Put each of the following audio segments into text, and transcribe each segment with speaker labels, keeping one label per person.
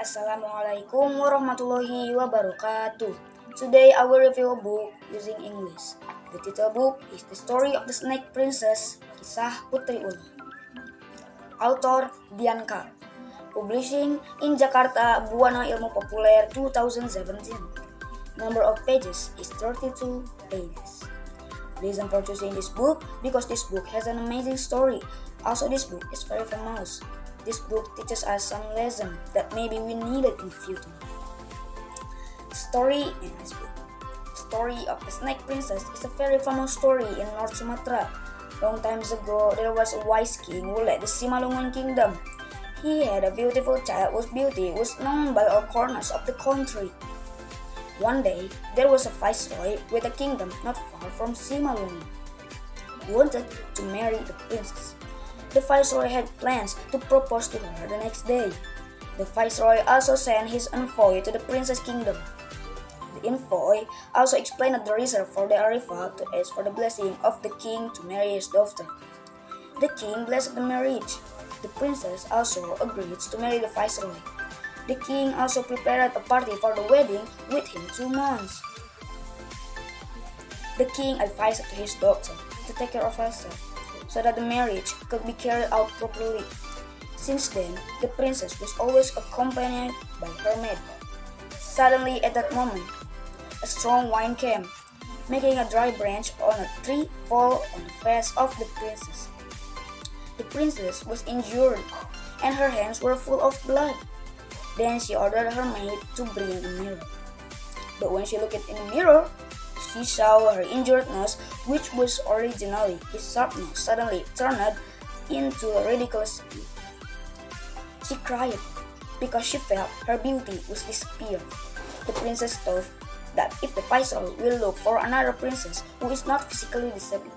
Speaker 1: Assalamualaikum warahmatullahi wabarakatuh. Today I will review a book using English. The title book is The Story of the Snake Princess, Kisah Putri Ulung. Author Bianca. Publishing in Jakarta, Buana Ilmu Populer 2017. Number of pages is 32 pages. Reason for choosing this book because this book has an amazing story. Also, this book is very famous. This book teaches us some lessons that maybe we needed in future. Story in this book. Story of the Snake Princess is a very famous story in North Sumatra. Long times ago, there was a wise king who led the Simalungun kingdom. He had a beautiful child whose beauty was known by all corners of the country. One day, there was a viceroy with a kingdom not far from Simalungun who wanted to marry the princess. The viceroy had plans to propose to her the next day. The viceroy also sent his envoy to the princess' kingdom. The envoy also explained the reason for the arrival to ask for the blessing of the king to marry his daughter. The king blessed the marriage. The princess also agreed to marry the viceroy. The king also prepared a party for the wedding within 2 months. The king advised to his daughter to take care of herself so that the marriage could be carried out properly. Since then, the princess was always accompanied by her maid. Suddenly, at that moment, a strong wind came, making a dry branch on a tree fall on the face of the princess. The princess was injured, and her hands were full of blood. Then she ordered her maid to bring a mirror. But when she looked in the mirror, she saw her injured nose, which was originally his sharp nose, suddenly turned into a ridiculous beauty. She cried because she felt her beauty was disappeared. The princess thought that if the viceroy will look for another princess who is not physically disabled.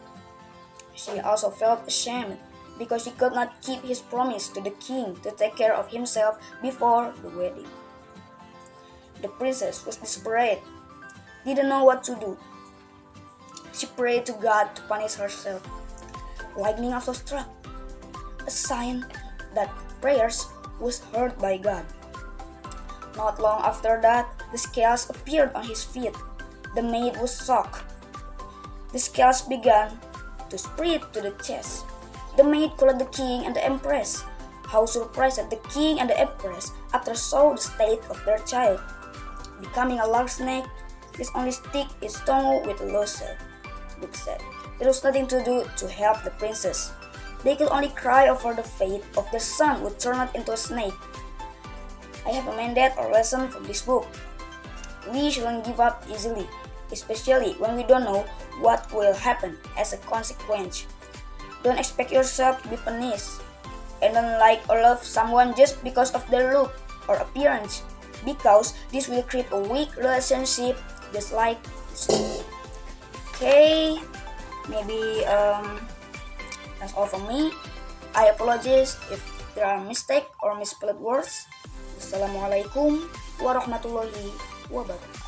Speaker 1: She also felt ashamed because she could not keep his promise to the king to take care of himself before the wedding. The princess was desperate, didn't know what to do. She prayed to God to punish herself. Lightning also struck, a sign that prayers was heard by God. Not long after that, the scales appeared on his feet. The maid was shocked. The scales began to spread to the chest. The maid called the king and the empress. How surprised the king and the empress after saw the state of their child. Becoming a large snake, this only stick its tongue with a loser. Book said. There was nothing to do to help the princess. They could only cry over the fate of their son who turned into a snake. I have a mandate or lesson from this book. We shouldn't give up easily, especially when we don't know what will happen as a consequence. Don't expect yourself to be punished, and don't like or love someone just because of their look or appearance, because this will create a weak relationship just like this. Okay, maybe that's all from me. I apologize if there are mistakes or misspelled words. Assalamualaikum warahmatullahi wabarakatuh.